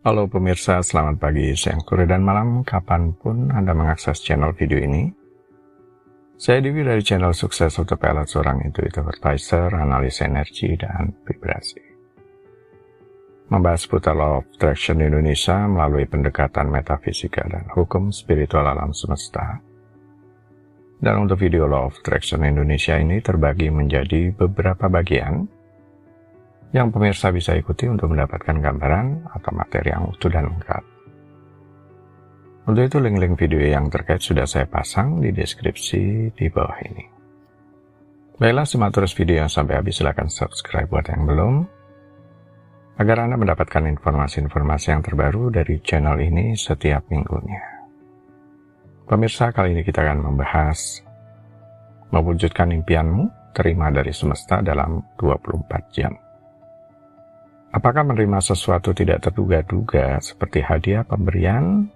Halo pemirsa, selamat pagi, siang, sore, dan malam kapanpun Anda mengakses channel video ini. Saya Dewi dari channel Sukses Autopilot, seorang intuitive advisor, analis energi, dan vibrasi. Membahas seputar Law of Attraction Indonesia melalui pendekatan metafisika dan hukum spiritual alam semesta. Dan untuk video Law of Attraction Indonesia ini terbagi menjadi beberapa bagian yang pemirsa bisa ikuti untuk mendapatkan gambaran atau materi yang utuh dan lengkap. Untuk itu link-link video yang terkait sudah saya pasang di deskripsi di bawah ini. Baiklah, simak terus video yang sampai habis, silahkan subscribe buat yang belum, agar Anda mendapatkan informasi-informasi yang terbaru dari channel ini setiap minggunya. Pemirsa, kali ini kita akan membahas mewujudkan impianmu, terima dari semesta dalam 24 jam. Apakah menerima sesuatu tidak terduga-duga seperti hadiah pemberian,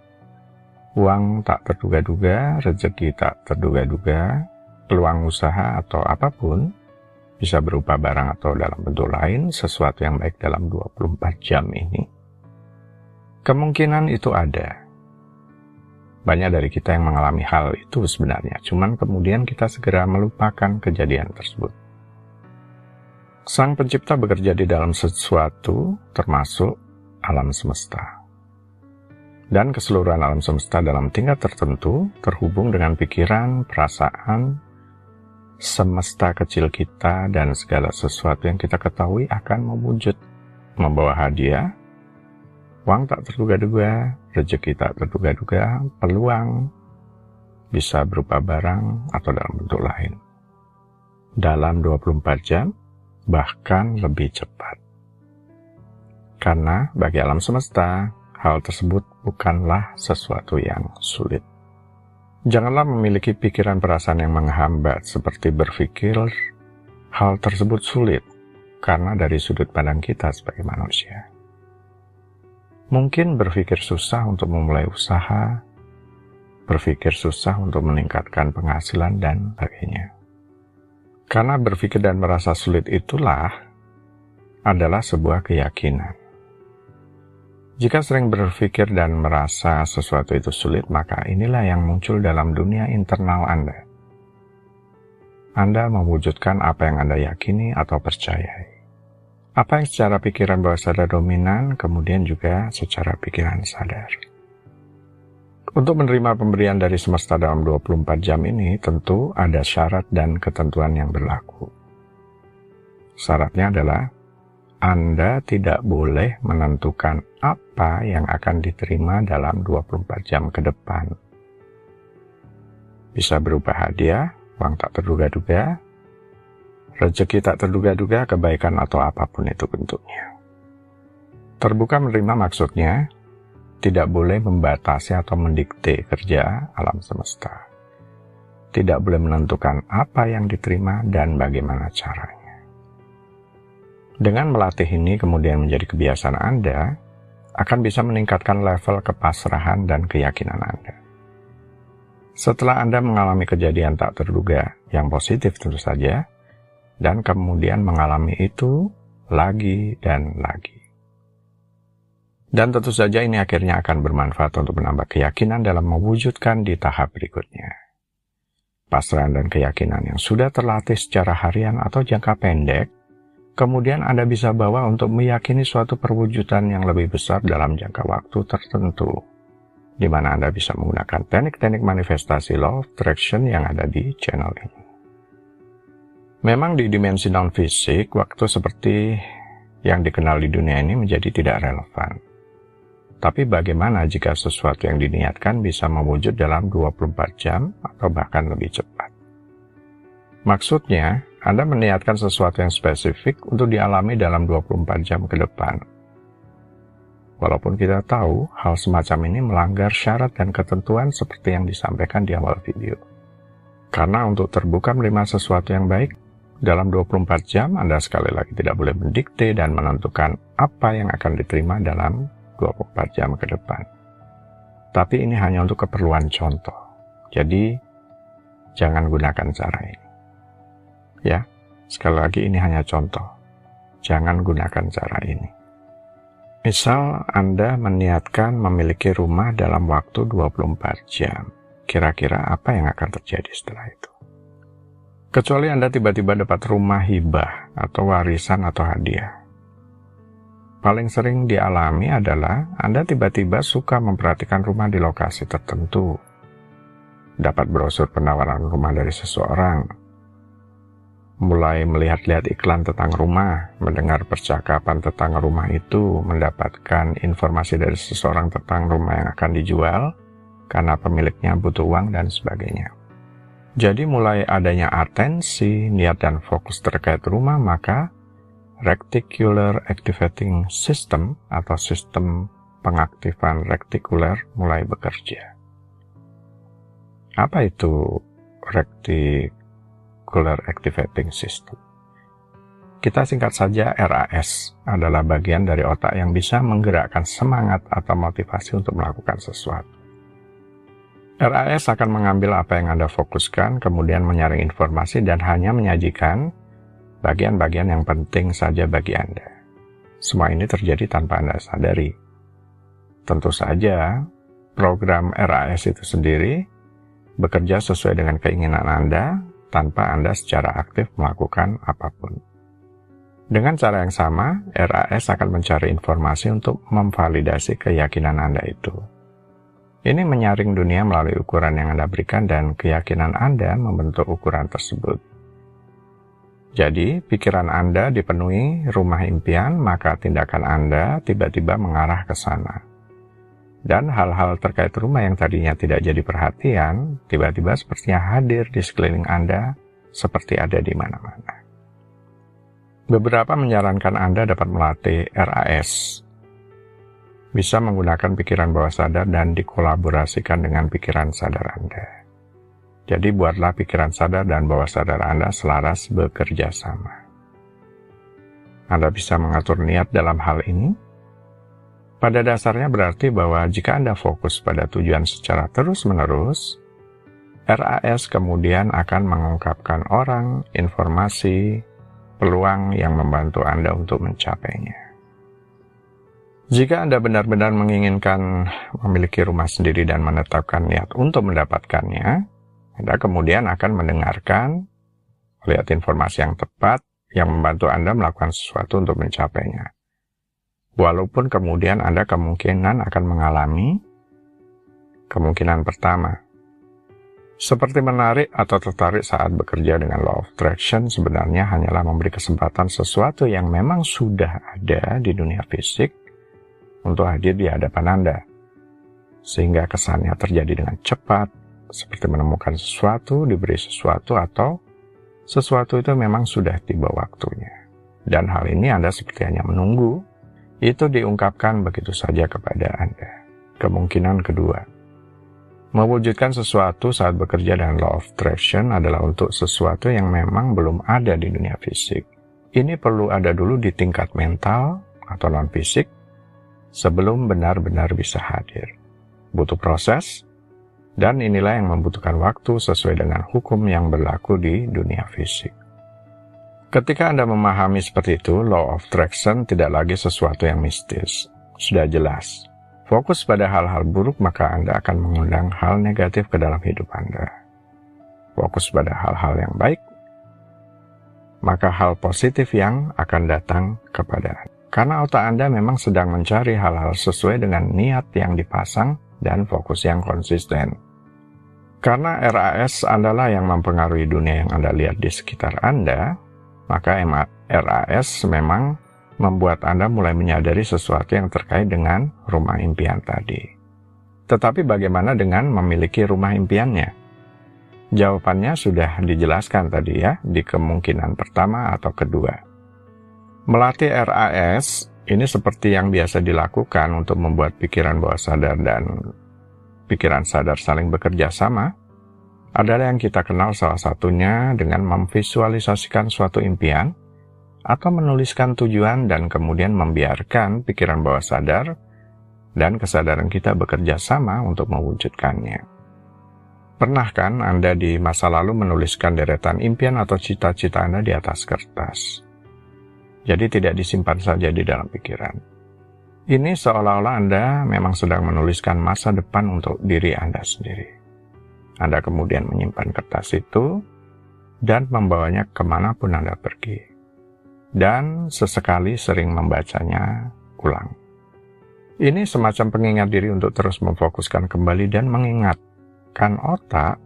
uang tak terduga-duga, rezeki tak terduga-duga, peluang usaha atau apapun, bisa berupa barang atau dalam bentuk lain, sesuatu yang baik dalam 24 jam ini? Kemungkinan itu ada. Banyak dari kita yang mengalami hal itu sebenarnya, cuman kemudian kita segera melupakan kejadian tersebut. Sang pencipta bekerja di dalam sesuatu, termasuk alam semesta. Dan keseluruhan alam semesta dalam tingkat tertentu terhubung dengan pikiran, perasaan, semesta kecil kita, dan segala sesuatu yang kita ketahui akan mewujud, membawa hadiah, uang tak terduga-duga, rezeki tak terduga-duga, peluang, bisa berupa barang atau dalam bentuk lain. Dalam 24 jam, bahkan lebih cepat. Karena bagi alam semesta, hal tersebut bukanlah sesuatu yang sulit. Janganlah memiliki pikiran perasaan yang menghambat seperti berpikir hal tersebut sulit karena dari sudut pandang kita sebagai manusia. Mungkin berpikir susah untuk memulai usaha, berpikir susah untuk meningkatkan penghasilan, dan sebagainya. Karena berpikir dan merasa sulit itulah adalah sebuah keyakinan. Jika sering berpikir dan merasa sesuatu itu sulit, maka inilah yang muncul dalam dunia internal Anda. Anda mewujudkan apa yang Anda yakini atau percayai. Apa yang secara pikiran bawah sadar dominan, kemudian juga secara pikiran sadar. Untuk menerima pemberian dari semesta dalam 24 jam ini, tentu ada syarat dan ketentuan yang berlaku. Syaratnya adalah, Anda tidak boleh menentukan apa yang akan diterima dalam 24 jam ke depan. Bisa berupa hadiah, uang tak terduga-duga, rezeki tak terduga-duga, kebaikan atau apapun itu bentuknya. Terbuka menerima maksudnya, tidak boleh membatasi atau mendikte kerja alam semesta. Tidak boleh menentukan apa yang diterima dan bagaimana caranya. Dengan melatih ini kemudian menjadi kebiasaan Anda, akan bisa meningkatkan level kepasrahan dan keyakinan Anda. Setelah Anda mengalami kejadian tak terduga yang positif tentu saja, dan kemudian mengalami itu lagi dan lagi. Dan tentu saja ini akhirnya akan bermanfaat untuk menambah keyakinan dalam mewujudkan di tahap berikutnya. Pasrahan dan keyakinan yang sudah terlatih secara harian atau jangka pendek, kemudian Anda bisa bawa untuk meyakini suatu perwujudan yang lebih besar dalam jangka waktu tertentu, di mana Anda bisa menggunakan teknik-teknik manifestasi Law of Attraction yang ada di channel ini. Memang di dimensi non-fisik, waktu seperti yang dikenal di dunia ini menjadi tidak relevan. Tapi bagaimana jika sesuatu yang diniatkan bisa mewujud dalam 24 jam atau bahkan lebih cepat? Maksudnya, Anda meniatkan sesuatu yang spesifik untuk dialami dalam 24 jam ke depan. Walaupun kita tahu hal semacam ini melanggar syarat dan ketentuan seperti yang disampaikan di awal video. Karena untuk terbuka menerima sesuatu yang baik, dalam 24 jam Anda sekali lagi tidak boleh mendikte dan menentukan apa yang akan diterima dalam 24 jam ke depan. Tapi ini hanya untuk keperluan contoh. Jadi, jangan gunakan cara ini. Ya, sekali lagi ini hanya contoh. Jangan gunakan cara ini. Misal Anda meniatkan memiliki rumah dalam waktu 24 jam. Kira-kira apa yang akan terjadi setelah itu? Kecuali Anda tiba-tiba dapat rumah hibah atau warisan atau hadiah. Paling sering dialami adalah Anda tiba-tiba suka memperhatikan rumah di lokasi tertentu. Dapat brosur penawaran rumah dari seseorang. Mulai melihat-lihat iklan tentang rumah, mendengar percakapan tentang rumah itu, mendapatkan informasi dari seseorang tentang rumah yang akan dijual, karena pemiliknya butuh uang dan sebagainya. Jadi mulai adanya atensi, niat dan fokus terkait rumah, maka Reticular Activating System atau sistem pengaktifan retikuler mulai bekerja. Apa itu Reticular Activating System? Kita singkat saja, RAS adalah bagian dari otak yang bisa menggerakkan semangat atau motivasi untuk melakukan sesuatu. RAS akan mengambil apa yang Anda fokuskan, kemudian menyaring informasi dan hanya menyajikan bagian-bagian yang penting saja bagi Anda. Semua ini terjadi tanpa Anda sadari. Tentu saja, program RAS itu sendiri bekerja sesuai dengan keinginan Anda, tanpa Anda secara aktif melakukan apapun. Dengan cara yang sama, RAS akan mencari informasi untuk memvalidasi keyakinan Anda itu. Ini menyaring dunia melalui ukuran yang Anda berikan dan keyakinan Anda membentuk ukuran tersebut. Jadi, pikiran Anda dipenuhi rumah impian, maka tindakan Anda tiba-tiba mengarah ke sana. Dan hal-hal terkait rumah yang tadinya tidak jadi perhatian, tiba-tiba sepertinya hadir di sekeliling Anda, seperti ada di mana-mana. Beberapa menyarankan Anda dapat melatih RAS. Bisa menggunakan pikiran bawah sadar dan dikolaborasikan dengan pikiran sadar Anda. Jadi buatlah pikiran sadar dan bawah sadar Anda selaras bekerja sama. Anda bisa mengatur niat dalam hal ini. Pada dasarnya berarti bahwa jika Anda fokus pada tujuan secara terus-menerus, RAS kemudian akan mengungkapkan orang, informasi, peluang yang membantu Anda untuk mencapainya. Jika Anda benar-benar menginginkan memiliki rumah sendiri dan menetapkan niat untuk mendapatkannya, Anda kemudian akan mendengarkan, melihat informasi yang tepat yang membantu Anda melakukan sesuatu untuk mencapainya. Walaupun kemudian Anda kemungkinan akan mengalami kemungkinan pertama. Seperti menarik atau tertarik saat bekerja dengan Law of Attraction sebenarnya hanyalah memberi kesempatan sesuatu yang memang sudah ada di dunia fisik untuk hadir di hadapan Anda. Sehingga kesannya terjadi dengan cepat, seperti menemukan sesuatu, diberi sesuatu, atau sesuatu itu memang sudah tiba waktunya. Dan hal ini Anda seperti hanya menunggu, itu diungkapkan begitu saja kepada Anda. Kemungkinan kedua, mewujudkan sesuatu saat bekerja dengan Law of Attraction adalah untuk sesuatu yang memang belum ada di dunia fisik. Ini perlu ada dulu di tingkat mental atau non-fisik sebelum benar-benar bisa hadir. Butuh proses, dan inilah yang membutuhkan waktu sesuai dengan hukum yang berlaku di dunia fisik. Ketika Anda memahami seperti itu, Law of Attraction tidak lagi sesuatu yang mistis. Sudah jelas. Fokus pada hal-hal buruk, maka Anda akan mengundang hal negatif ke dalam hidup Anda. Fokus pada hal-hal yang baik, maka hal positif yang akan datang kepada Anda. Karena otak Anda memang sedang mencari hal-hal sesuai dengan niat yang dipasang dan fokus yang konsisten. Karena RAS adalah yang mempengaruhi dunia yang Anda lihat di sekitar Anda, maka RAS memang membuat Anda mulai menyadari sesuatu yang terkait dengan rumah impian tadi. Tetapi bagaimana dengan memiliki rumah impiannya? Jawabannya sudah dijelaskan tadi ya, di kemungkinan pertama atau kedua. Melatih RAS ini seperti yang biasa dilakukan untuk membuat pikiran bawah sadar dan pikiran sadar saling bekerja sama, adalah yang kita kenal salah satunya dengan memvisualisasikan suatu impian, atau menuliskan tujuan dan kemudian membiarkan pikiran bawah sadar dan kesadaran kita bekerja sama untuk mewujudkannya. Pernah kan Anda di masa lalu menuliskan deretan impian atau cita-cita Anda di atas kertas? Jadi tidak disimpan saja di dalam pikiran. Ini seolah-olah Anda memang sedang menuliskan masa depan untuk diri Anda sendiri. Anda kemudian menyimpan kertas itu dan membawanya kemanapun Anda pergi. Dan sesekali sering membacanya ulang. Ini semacam pengingat diri untuk terus memfokuskan kembali dan mengingatkan otak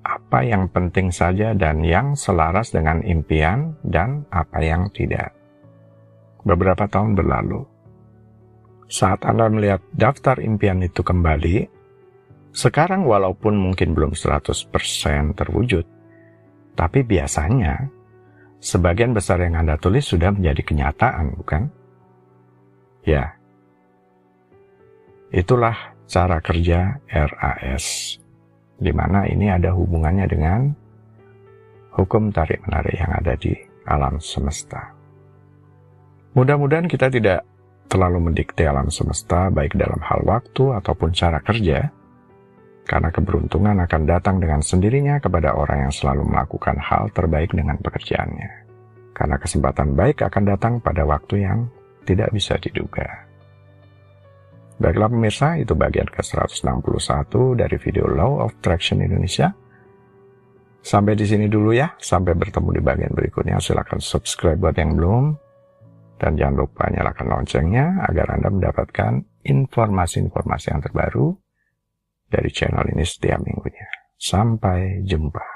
apa yang penting saja dan yang selaras dengan impian dan apa yang tidak. Beberapa tahun berlalu, saat Anda melihat daftar impian itu kembali, sekarang walaupun mungkin belum 100% terwujud, tapi biasanya sebagian besar yang Anda tulis sudah menjadi kenyataan, bukan? Ya, itulah cara kerja RAS, di mana ini ada hubungannya dengan hukum tarik-menarik yang ada di alam semesta. Mudah-mudahan kita tidak terlalu mendikte alam semesta baik dalam hal waktu ataupun cara kerja, karena keberuntungan akan datang dengan sendirinya kepada orang yang selalu melakukan hal terbaik dengan pekerjaannya. Karena kesempatan baik akan datang pada waktu yang tidak bisa diduga. Baiklah pemirsa, itu bagian ke-161 dari video Law of Attraction Indonesia. Sampai di sini dulu ya, sampai bertemu di bagian berikutnya. Silakan subscribe buat yang belum. Dan jangan lupa nyalakan loncengnya agar Anda mendapatkan informasi-informasi yang terbaru dari channel ini setiap minggunya. Sampai jumpa.